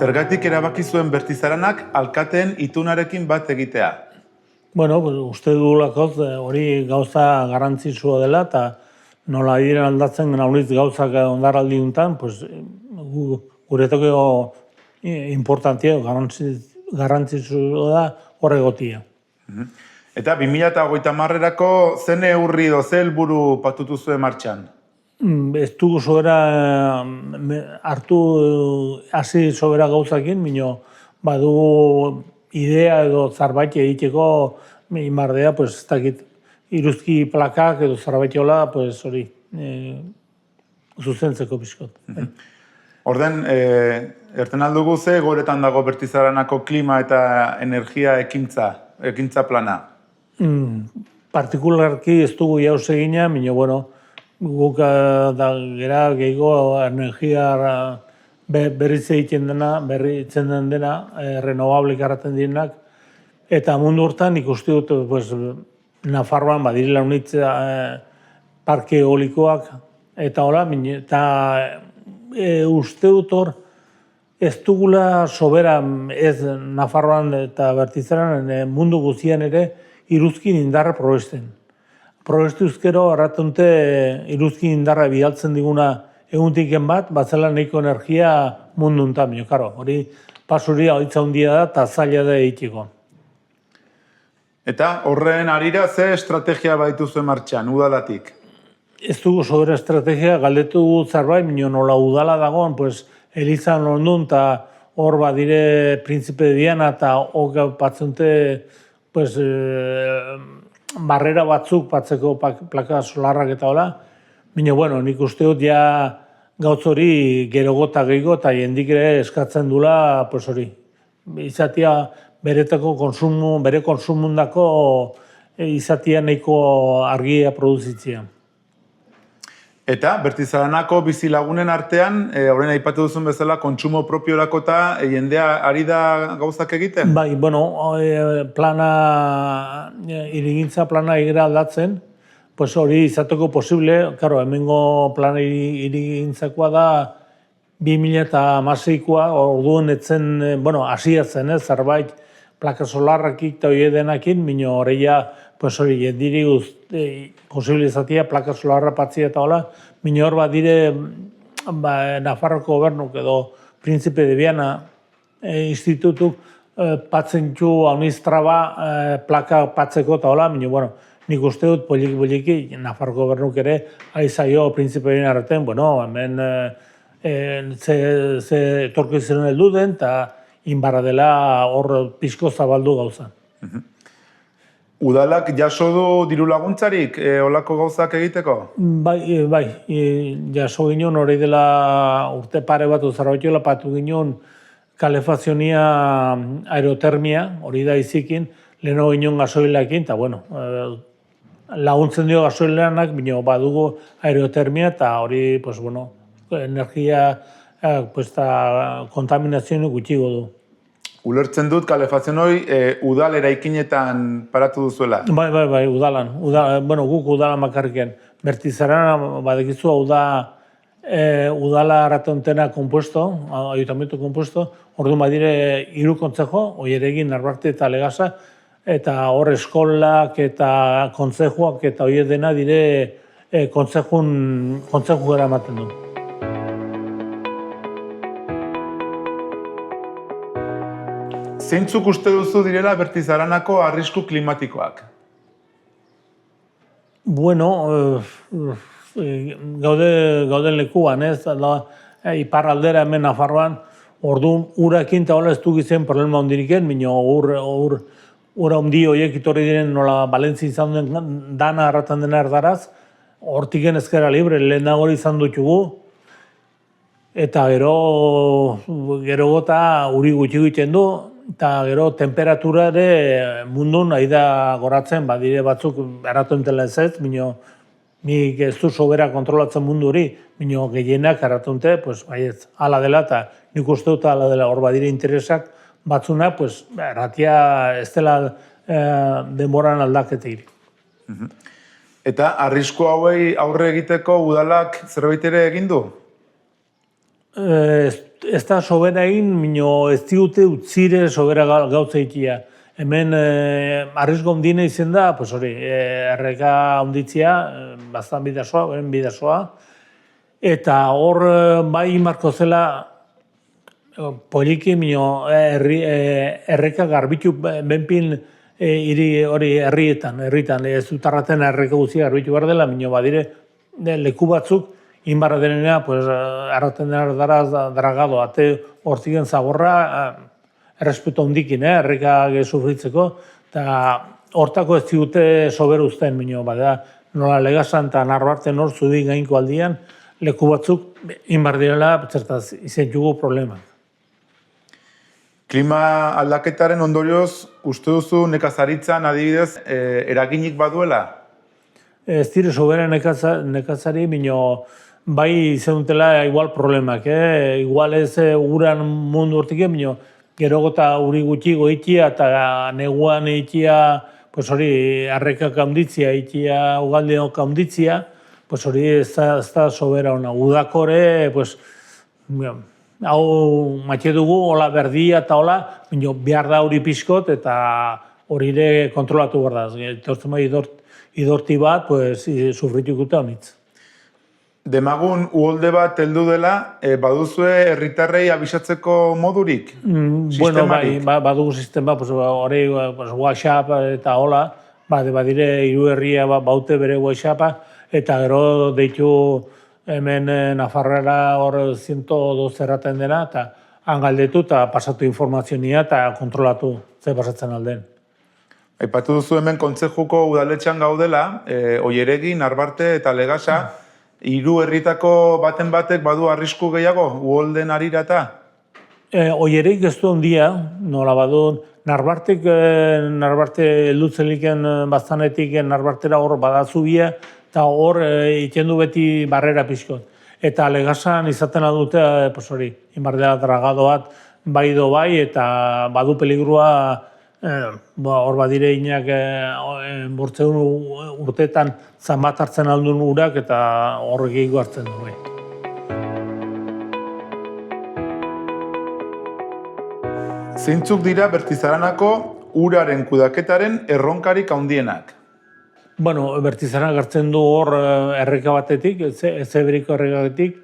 Zergatik erabaki zuen Bertizaranak alkateen itunarekin bat egitea? Bueno, uste dugulakoz hori gauza garrantzitsua dela, eta nola diren aldatzen nauniz gauzak ondaraldi untan, guretoko importantia, garrantzitsua da horregotia. Eta 2030erako ze neurri edo ze helburu patutu zuen martxan? Ez dugu sobera hartu hasi sobera gauzakin, mino badugu idea edo zarbait egiteko inbardea, ez dakit, iruzki plakak edo zarbait hola, hori, zuzentzeko pixkot. Orden, erten aldugu ze goretan dago Bertizaranako klima eta energia ekintza plana? Partikularki ez dugu jauz egina, mino, bueno, guk da gera gehiago energia berritzen dena, renovable garraten direnak, eta mundu hortan ikusti dut, Nafarroan badirela unitza parke eolikoak, eta hola, eta uste dut hor, ez dugula sobera ez Nafarroan eta Bertizaran mundu guztian ere iruzkin indarra probesten. Probestuzkero erratunte iruzkin indarra bidaltzen diguna eguntiken batzela nahiko energia mundu untan. Hori pasuri haitza hundia da eta zaila da egiteko. Eta horren arira ze estrategia baditu zuen martxan, udalatik? Ez dugu sobera estrategia, galdetu zerbait, nola udala dagoen, Elizan ondun, eta hor badire Príncipe de Viana, eta hor batzunte barrera batzuk batzeko plaka solarrak eta hola. Bueno, nik uste dut ja gautz hori gerogota gehiago eta jendik ere eskatzen dula, hori, izatea bere konsumundako izatea nahiko argia produzitzea. Eta Bertizaranako bizilagunen artean, horren aipatu duzun bezala, kontsumo propiorako eta jendea ari da gauzak egiten? Bai, irigintza plana egira aldatzen, hori izateko posible, hemengo plana irigintzakoa da 2016koa, orduan etzen, hasiatzen, zerbait, plaka solarrakik eta hori denakin, horreia, hori, jendiri posible izatea, plaka solarra patzia eta hola, hor bat dire Nafarroko gobernuk edo Príncipe de Viana institutuk patzen txu haunistraba plaka patzeko eta hola, nik uste dut poliki Nafarroko gobernuk ere aizaio Príncipe de Viana erraten, hemen ze etorko izan heldu den eta inbarra dela hor pixko zabaldu gauza. Udalak jaso du diru laguntzarik olako gauzak egiteko? Bai, jaso ginen hori dela urte pare bat uzarbaitoela patu ginen kalefazionia aerotermia, hori da izikin, leheno ginen gasoilakin, eta laguntzen dio gasoilanak, badugu aerotermia, eta hori, energia kontaminazioa gutxigo du. Ulertzen dut, kalefazioan hori udal eraikinetan paratu duzuela? Bai, udalan. Guk udalan bakarriken. Bertizaran, badekizu, udala arratontena kompuesto, ayuntamiento kompuesto, orduan badire 3 kontzejo, Oieregin, Narbarte eta Legasa, eta hor eskolak eta kontzejoak eta hori dena dire kontzeju gara ematen du. Zeintzuk uste duzu direla Bertizaranako arrisku klimatikoak? Gauden lekuan, iparraldera hemen Nafarroan, orduan urakin eta hola ez du gizen problema ondiriken, ura ondi horiek itorri diren nola Balentzi izan duen dana erratan dena erdaraz, hortiken ezkera libre, lehenago izan dutugu, eta gero gota uri gutxi egiten du, eta gero temperatura ere mundun nahi da goratzen, badire batzuk erratuntela ez, nik ez du sobera kontrolatzen mundu hori, gehienak erratunte, baiet, ala dela, eta nik uste dut ala dela, hor badire interesak batzuna, erratia ez dela denboran aldaketik. Eta arrisku hauei aurre egiteko udalak zerbait ere egin du? ez da sobera egin, mino ez digute utzire sobera gauza ikia. Hemen arrizko ondine izen da, pues hori, erreka onditzia, bastan bidazoa, beren bidazoa, eta hor bai marko zela poliki, mino erreka garbitu benpin hori herritan, ez dutarraten erreka guzia garbitu behar dela, mino badire leku batzuk, inbarra denena, pues, arraten dena dragado, ate hortzigen zaborra, errespeto hondikin, erreka sufritzeko, eta hortako ez digute sober uzten, mino, bada, nola Legasan eta Narbarten hor zudin gainko aldian, leku batzuk inbar direla, zertaz, izen jugu problema. Klima aldaketaren ondorioz, uste duzu nekazaritzan adibidez eraginik baduela? Ez dire sobera nekazari, mino, bai izan dutela igual problemak, igual ez uran mundu hortik, mino, gero eta uri gutxi goitia eta neguan itia, pues hori, arrekak handitzia, itia ugaldeok handitzia, pues hori ez da sobera ona. Udakore, pues, hau matxe dugu, hola berdia eta hola, mino, behar da hori pixkot eta hori ere kontrolatu behar da. Etortzen bai idorti bat, pues, sufritukuta honitz. Demagun uholde bat heldu dela, baduzue herritarrei abisatzeko modurik? Bueno, bai, badugu sistema, hori WhatsApp eta hola, badire hiru herria baute bere WhatsAppa, eta gero deitu hemen Nafarrara hor 102 erraten dena, eta hangaldetu eta pasatu informazioa eta kontrolatu ze pasatzen alden. Aipatu duzu hemen kontzejuko udaletxean gaudela, Oieregi, Narbarte eta Legasa, hiru herritako baten batek badu arrisku gehiago, uholden arira eta? Oiereik ez du ondia, nola badu, Narbarte lutzeliken bastanetik Narbartera hor badazubia, eta hor ikendu beti barrera pixkot. Eta Legasan izaten adute, hori, inbardela dragadoat bai do bai, eta badu peligrua, hor badire inak bortzeun urteetan zanbat hartzen aldun urak eta hor gehiago hartzen du. Zeintzuk dira Bertizaranako uraren kudaketaren erronkarik handienak? Bueno, Bertizaran gartzen du hor erreka batetik, Ezeberiko errekatik,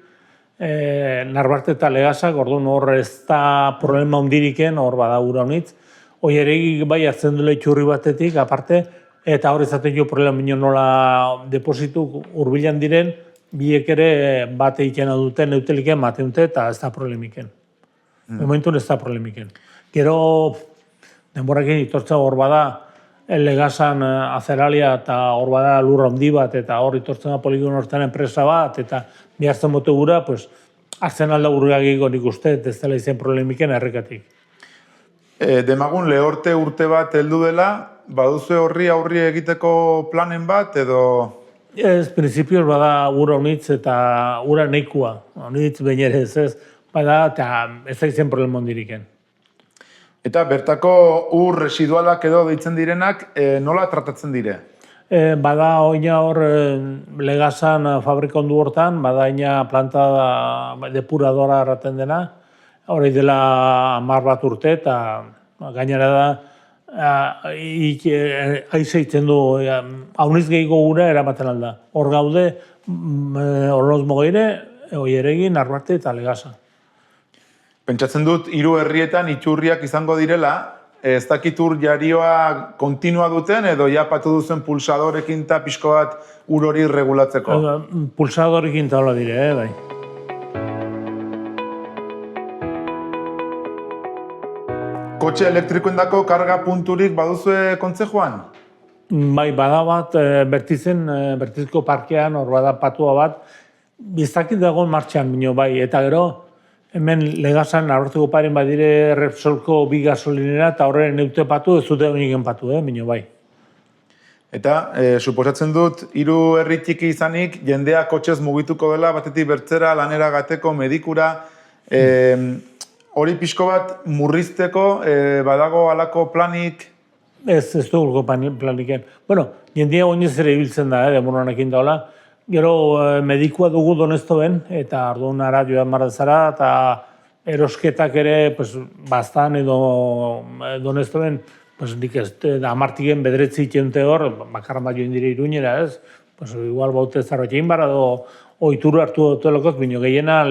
Narbarte eta Legasak, orduan hor ez da problema handiriken, hor bada ura honitz. Oieregi bai hartzen dule itxurri batetik, aparte, eta hor izaten jo problema nola depositu hurbilan diren, biek ere bate ikena duten, neuteliken mateunte, eta ez da problemiken. Momentun ez da problemiken. Gero, denborakin itortza hor bada, Legasan azeralia eta hor bada lurra handi bat, eta hor itortzen da poligon hortan enpresa bat, eta bihartzen bote gura, pues, hartzen alda urgagiko nik uste, ez dela izen problemiken errekatik. Demagun lehorte urte bat heldu dela, baduzu horri aurri egiteko planen bat, edo? Ez, prinsipioz bada ura honitz eta ura neikua, honitz baina ere ez, bada eta ez da izen problema hondiriken. Eta bertako ur residualak edo deitzen direnak, nola tratatzen dire? Bada oina hor Legasan fabrika ondu hortan, bada oina planta depuradora erraten dena, hori dela 10 bat urte eta gainera da aize itzen du, hauniz gehiago gura eramaten alda. Hor gaude, horloz mogeire, Oieregi, Narbarte eta Legasa. Pentsatzen dut, hiru herrietan itxurriak izango direla, ez dakit ur jarioa kontinua duten edo ja patu duzen pulsadorekin eta pixko bat ur hori regulatzeko? Pulsadorekin eta hola dire, bai. Kotxe elektrikoendako karga punturik baduzue kontzejuan? Bai, bada bat, Bertizko parkean, hor bada patua bat, biztakit dagoen martxan, bino bai, eta gero, hemen Legasan, Narbarteko paren badire Repsolko bi gasolinera, eta horren neute patu, ez dute honiken patu, bino bai. Eta, suposatzen dut, hiru herri txiki izanik, jendea kotxez mugituko dela, batetik bertzera, lanera gateko, medikura, hori pixko bat murrizteko, badago halako planik? Ez dugu planiken. Bueno, jendea oinez ere ibiltzen da, demoranekin daola. Gero medikua dugu Donestoen, eta orduan ara joan marra zara, eta erosketak ere, pues, bastan edo Donestoen, pues, nik ez, amartigen bederetzi itxente hor, bakarran bat joan dire Iruñera, ez? Pues, igual baute zarbait egin bara, edo ohitura hartu dutelokoz, bino gehiena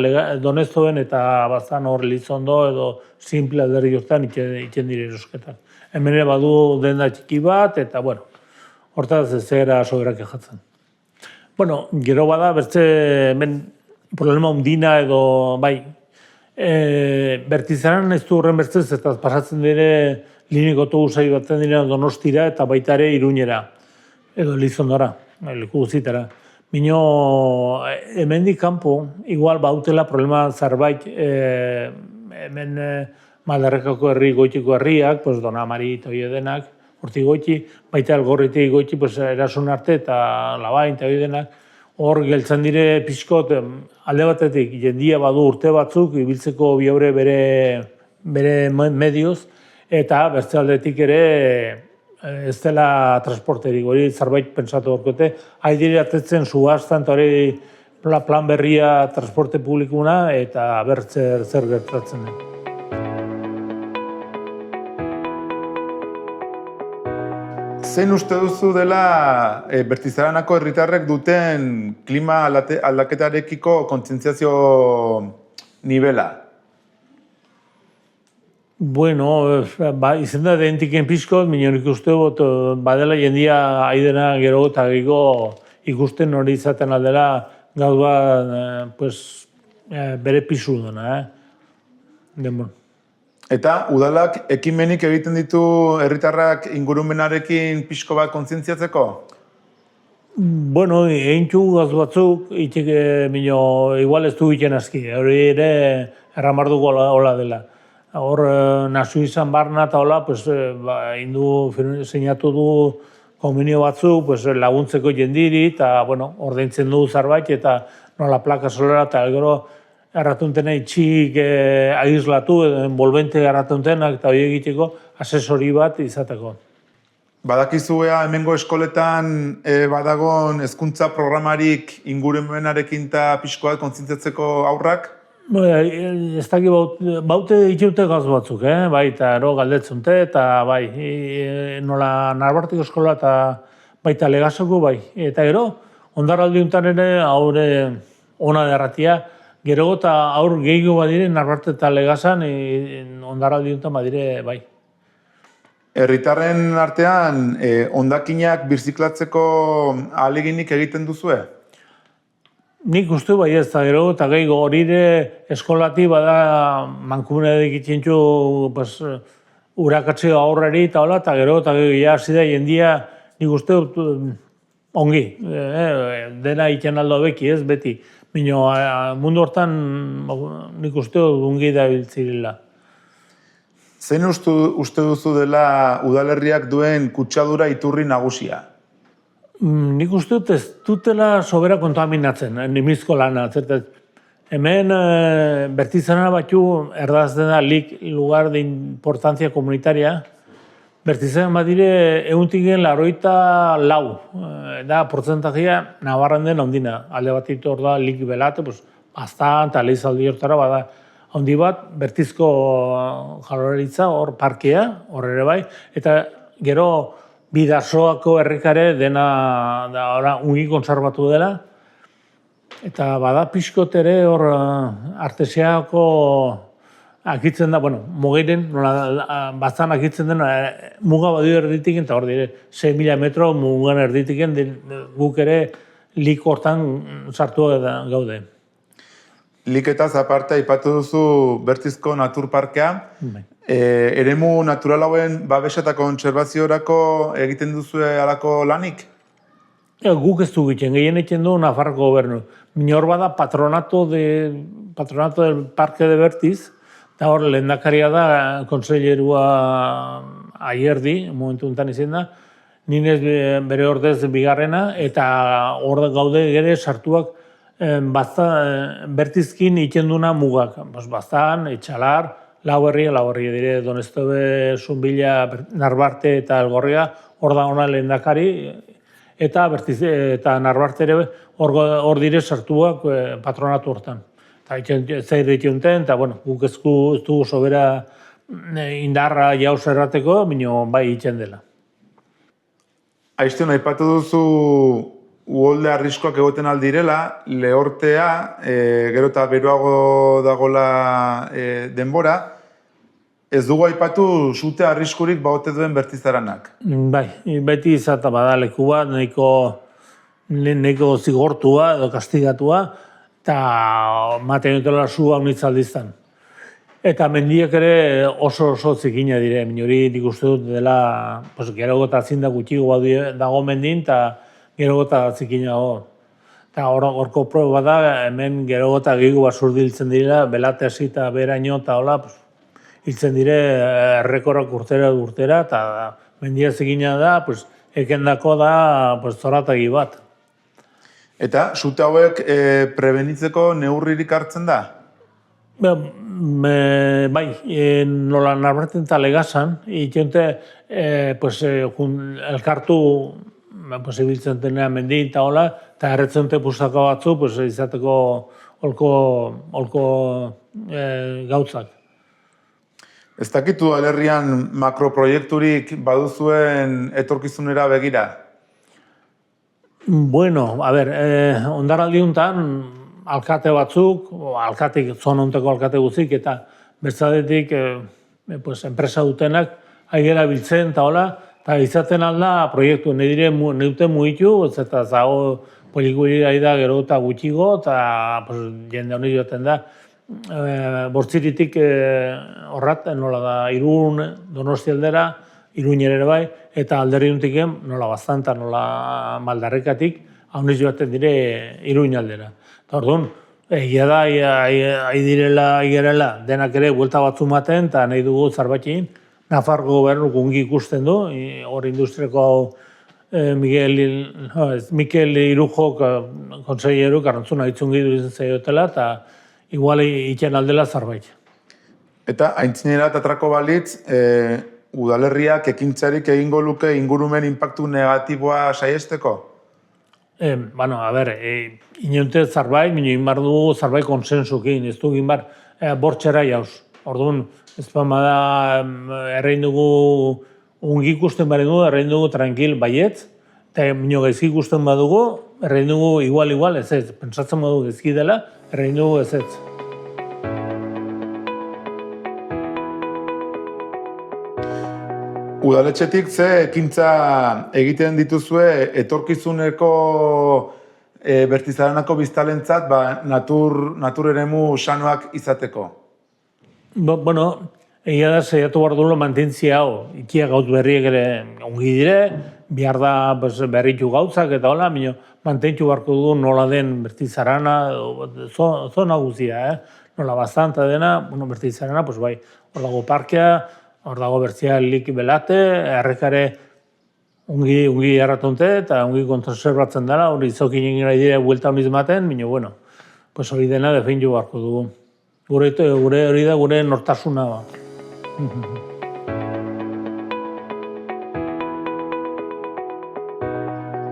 Donestoen eta bastan hor Lizondo edo simple alderri hortan itxen dire erosketak. Hemen ere badu denda txiki bat, eta, bueno, hortaz ez zera soberak jatzen. Bueno, gero bada, bertze, hemen problema undina edo, bai, Bertizaran ez du horren bertzez, eta pasatzen dire lineako autobusai batzen dira Donostira eta baita ere Iruñera, edo Elizondora, leku guzitara. Bino, hemendik kanpo, igual bautela problema zerbait, hemen Maldarrekako herri, goitiko herriak, pues Donamari eta hoi denak, hortik goiti, baita Algorritik goiti, pues Erasun arte eta Labain eta hoi denak, hor geltzen dire pixkot, alde batetik, jendia badu urte batzuk, ibiltzeko biaure bere medioz, eta bertze aldetik ere ez dela transporterik, hori zerbait pentsatu horkote, haidire atetzen subastan, eta hori plan berria transporte publikuna, eta bertze zer gertatzen den. Zein uste duzu dela Bertizaranako herritarrek duten klima aldaketarekiko kontzientziazio nivela? Bueno, izen da dentiken pixkot, minik uste dut, badela jendia haidena gero eta gehiago ikusten hori izaten aldela gauz bat bere pisu duna. Eta udalak ekimenik egiten ditu herritarrak ingurumenarekin pixko bat kontzientziatzeko? Bueno, egin txu gauz batzuk, igual ez du egiten aski, hori ere erramarduko hola dela. Hor, nasu izan barna eta hola, seinatu du konbenio batzuk laguntzeko jendiri, eta ordaintzen du zerbait, eta nola plaka solera, eta gero erratuntena itxik aislatu, envolvente erratuntenak, eta hori egiteko asesori bat izateko. Badakizua hemengo eskoletan badagon hezkuntza programarik ingurumenarekin eta pixko bat kontzientziatzeko aurrak? Ez daki baute ditute gauz batzuk, bai, eta galdetzunte, eta bai, nola Narbartiko eskola eta baita Legasoko, bai. Eta gero, ondarraldi untan ere, haure ona derratia, gero eta aur gehiago badire Narbarte eta Legasan, ondarraldi untan badire, bai. Herritarren artean, hondakinak birziklatzeko ahaleginik egiten duzue? Nik uste bai ez da gero, eta gehiago hori eskolati bada mankumena egiten txu urakatzeo aurrari eta hola, eta gero eta gehiago hasi da jendia nik uste ongi, dena iten aldo beki ez, beti. Bino, mundu hortan nik uste ongi da biltzirela. Zein uste duzu dela udalerriak duen kutsadura iturri nagusia? Nik uste dut ez dutela sobera kontaminatzen, nimizko lana. Hemen Bertizana batzu erdaz dena lugar de importancia komunitaria. Bertizana badire eguntigen 84 da portzentajia Navarran den ondina. Alde bat ditu hor da lik belate, bastan eta lehizaldi hortara bada handi bat, Bertizko jaloreritza hor parkea, hor ere bai, eta gero Bidasoako herrikare dena ungi konservatu dela, eta bada pixkot ere hor artesiako akitzen da, mugeiren, bastan akitzen dena, muga badio erditiken, eta hor dire, 6.000 metro mugan erditiken, guk ere lik hortan sartu gaude. Liketaz aparte, aipatu duzu Bertizko Naturparkea, eremu natural hauen babesa eta kontserbaziorako egiten duzue halako lanik? Guk ez du egiten, gehien egiten du Nafarroko gobernu. Minor bada patronato del Parque de Bertiz, eta hor lehendakaria da kontseilerua Aierdi, momentu enten izan da, ninez bere ordez bigarrena, eta hor gaude gere sartuak Bertizkin ikenduna mugak. Bastan, Etxalar, lau herria dire, Donestobe, Zunbila, Narbarte eta Elgorria, hor da ona lehendakari, eta Narbarte ere hor dire sartuak patronatu hortan. eta zer dituzten, eta, bueno, guk ez dugu sobera indarra jauz errateko, minio bai itxen dela. Aiztion, aipatu duzu uholde arriskoak egoten aldirela, lehortea, gero eta beroago dagola denbora, ez dugu aipatu sute arriskurik baote duen bertizaranak. Bai, beti izata bada leku bat, nahiko zigortua edo kastigatua, eta maten dutela sua unitzaldiztan. Eta mendiek ere oso zikina dire, hori nik uste dut dela, gero gota zinda gutxigo dago mendin, eta gero gota zikina dago. Eta horko proba da, hemen gero gota gehiago basurdi hiltzen direla, belate hasi eta beraino eta hola, hiltzen dire errekorrak urtera, eta mendia zikina da, ekendako da zoratagi bat. Eta sute hauek prebenitzeko neurririk hartzen da? Bai, nola narbaten eta legazan, ikonte elkartu ibiltzen denean mendin eta hola, eta erretzen dute pustako batzu, izateko holko gautzak. Ez dakitu alerrian makroproiekturik baduzuen etorkizunera begira? Bueno, a ber, ondaraldi honetan, alkate batzuk, zononteko alkate guztik, eta bertzadetik enpresa dutenak aigera biltzen eta hola, eta izaten alda proiektu, neute mugitu, eta zago pelikuli da gero eta gutxigo, eta jende honi joaten da. Bortziritik horrat, nola da, Irun, Donosti aldera, Iruin ere bai, eta alderri duntiken, nola bastanta, nola maldarrekatik, hauniz joaten dire Iruin aldera. Eta orduan, egia da, ahi denak ere buelta batzu maten, eta nahi dugu zarbaitin, Nafargo gobernu gungi ikusten du, hor industriako Mikel Irujo konseilero, karrantzuna itzungi duzen zaiotela, eta igual itzen aldela zarbait. Eta aintzinera atrako balitz, udalerriak ekintzarik egingo luke ingurumen inpaktu negatiboa saiesteko? Bueno, a ber, inonte zarbait, inbar dugu zarbait konsensukin, ez du inbar bortxera jauz. Orduan, ez da errein dugu ungi ikusten baren dugu, errein dugu tranquil baietz, eta minio gaizki ikusten badugu, errein dugu igual, ez ez, pentsatzen badugu gaizki dela, errein dugu ez ez. Udaletxetik ze ekintza egiten dituzue etorkizuneko bertizaranako biztalentzat natur eremu sanoak izateko? Bueno, egia da zeiatu behar duela mantentzia hau. Ikia gauz berriek ere ongi dire, behar da berritu gautzak eta hola, mantentzu beharko du nola den bertizarana, zona guzia, nola bastanta dena, bertizarana, bai, hor dago parkea, hor dago bertzia lik belate, errekare ongi erratonte eta ongi konservatzen dela, hori izokin egin dire buelta honiz maten, bueno, hori dena defendu beharko dugu. Gure hori da gure nortasuna ba.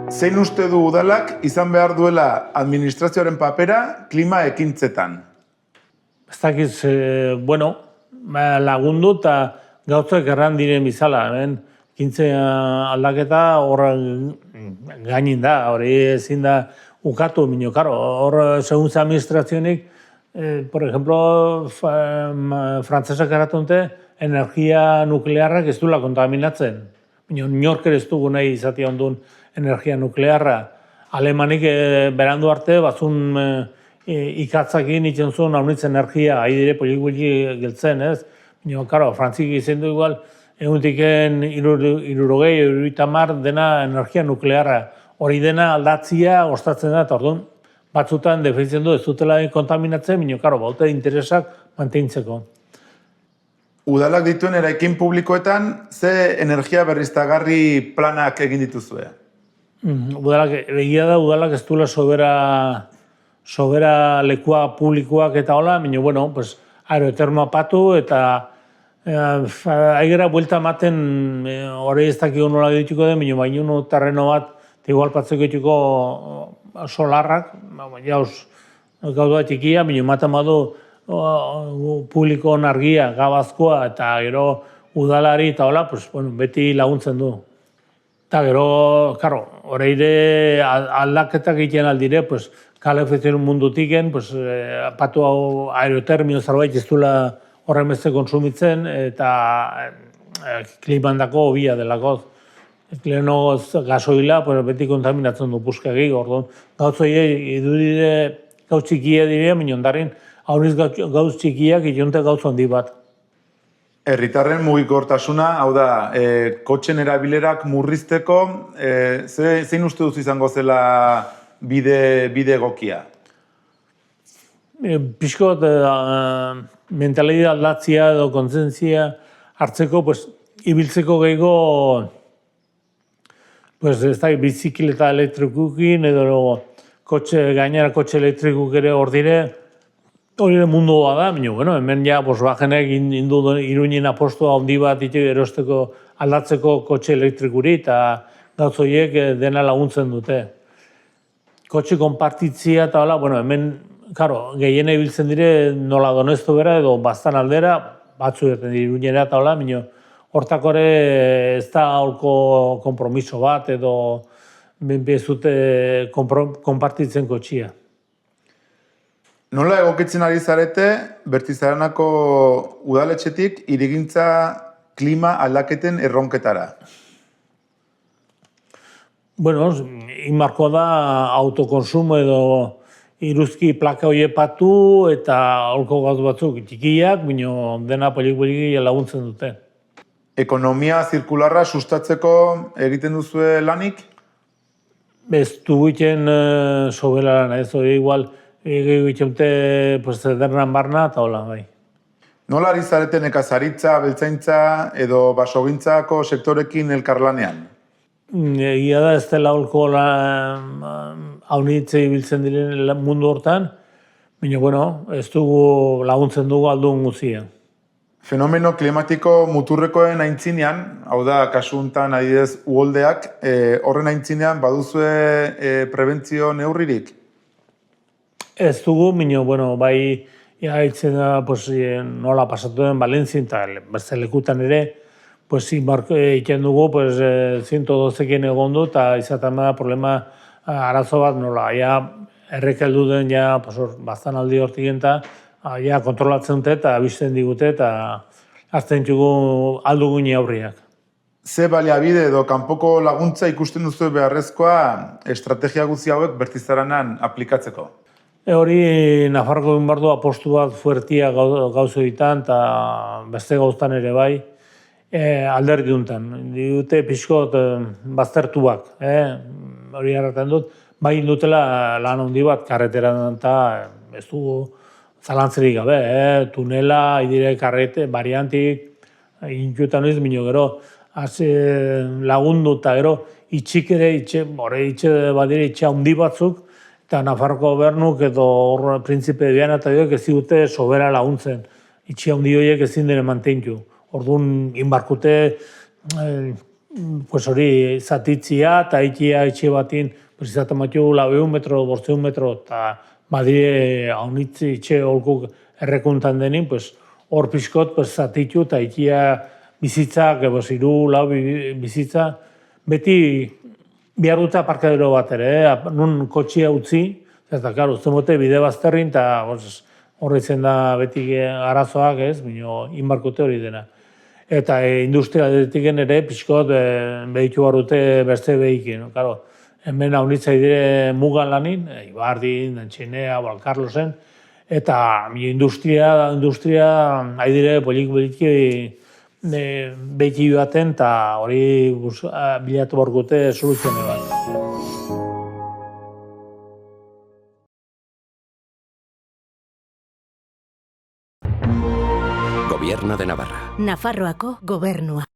Zein uste du udalak izan behar duela administrazioaren papera klima ekintzetan? Ez dakiz, lagundu eta gauzak erran diren bizala. Kintze aldaketa hor gainin da, hori ezin da ukatu, hor seguntza administrazionik, por ejemplo, frantzesak eratonte, energia nuklearrak ez duela kontaminatzen. Inork ere ez dugu nahi izatea ondun energia nuklearra. Alemanik berandu arte, bazun ikatzakin itzen zuen haunitz energia, ahi dire polik-polik geltzen, ez? Frantzik izen du igual, eguntiken 60 dena energia nuklearra. Hori dena aldatzia ostatzen da, eta orduan, batzutan defenditzen du ez dutela kontaminatzen, baute interesak mantentzeko. Udalak dituen eraikin publikoetan, ze energia berriztagarri planak egin dituzue? Egia da, udalak ez duela sobera lekua publikoak eta hola, aerotermoa patu eta aigera buelta ematen hori ez dakiko nola dituko den, baino terreno bat, igual patzeko dituko solarrak, jauz gauza txikia, baina ematen badu publikoan argia, gabazkoa, eta gero udalari eta hola, pues, bueno, beti laguntzen du. Eta gero, karo, horreire aldaketak egiten aldire, pues, kalefazioen mundutiken, pues, patu hau aerotermio zerbait ez duela horren beste konsumitzen, eta klimandako hobia delako. Lehenoz gasoila, pues, beti kontaminatzen du puskagi, orduan. Gauz horiek iduride gauz txikia dire, baina ondarin aurriz gauz txikiak itunte gauz handi bat. Herritarren mugikortasuna, hau da, kotxen erabilerak murrizteko, zein uste duzu izango zela bide egokia? Pixkot, mentalidad aldatzia edo kontzientzia hartzeko, pues, ibiltzeko gehiago, pues, ez da, bizikleta elektrikukin edo gainera kotxe elektrikuk ere hor dire, hori mundua da, baina, bueno, hemen ja, Volkswagenek indu Iruñen apostua handi bat erosteko aldatzeko kotxe elektrikuri, eta gauz horiek dena laguntzen dute. Kotxe konpartitzia eta hola, bueno, hemen, karo, gehien ibiltzen dire nola Donesto bera edo Baztan aldera, batzu egiten Iruñera eta hola, baina hortako ere ez da holko konpromiso bat edo ez dute konpartitzen kotxia. Nola egokitzen ari zarete, Bertizaranako udaletxetik hirigintza klima aldaketen erronketara? Bueno, inmarko da autokonsumo edo iruzki plaka horiek patu eta holko gauz batzuk txikiak, baina dena polik-poliki laguntzen dute. Ekonomia zirkularra sustatzeko egiten duzue lanik? Ez du egiten sobera lana, ez hori igual egiten dute edernan barna eta hola, bai. Nola ari zarete nekazaritza, abeltzaintza edo basogintzako sektorekin elkarlanean? Egia da ez dela holko haunitzei biltzen diren mundu hortan, baina, bueno, ez dugu laguntzen dugu aldun guzia. Fenomeno klimatiko muturrekoen aintzinean, hau da, kasu honetan adibidez uholdeak, horren aintzinean baduzue prebentzio neurririk? Ez dugu, baina, bueno, bai, hitzen da, nola pasatu den Valentzien eta beste lekutan ere, egiten dugu, 112-ekin egon du, eta izaten da problema arazo bat nola, errekeldu den, bastan aldi hortik eta kontrolatzen dute eta abisten digute eta azten dugu aldugun aurriak. Ze baliabide edo kanpoko laguntza ikusten duzu beharrezkoa estrategia guzti hauek Bertizaranan aplikatzeko? Hori Nafarroko egin behar du apostu bat fuertia gauzo ditan eta beste gauztan ere bai, alderdi duntan. Dute pixkot baztertuak, hori erraten dut, bai indutela lan handi bat karreteran eta ez dugu zalantzerik gabe, tunela, idire karrete, variantik, intuetan ez, minio gero, lagundu eta gero, itxik ere, badire itxe handi batzuk, eta Nafarroko gobernuk edo Printzipe Biana eta joek ez dute sobera laguntzen. Itxe handi horiek ezin dene manteintu. Orduan, inbarkute, hori, zatitzia eta itxe batin, izaten batu 900 metro, 500 metro, eta badire haunitzi itxe holkuk errekuntan denin, hor pixkot zatitu eta itxia bizitzak, 3-4 bizitza, beti behar dute aparkadero bat ere, nun kotxia utzi, eta karo, uzten bote bide bazterrin, eta horretzen da beti arazoak ez, bino inbarkute hori dena. Eta industrialetiken ere, pixkot, behitu behar dute beste behikin. Hemen haunitza dire mugan lanin, Ibardin, Txinea, Balkarlosen, eta industria haidire polik-poliki behiki baten, eta hori bilatu borgute soluzione bat. Gobierno de Navarra. Nafarroako gobernua.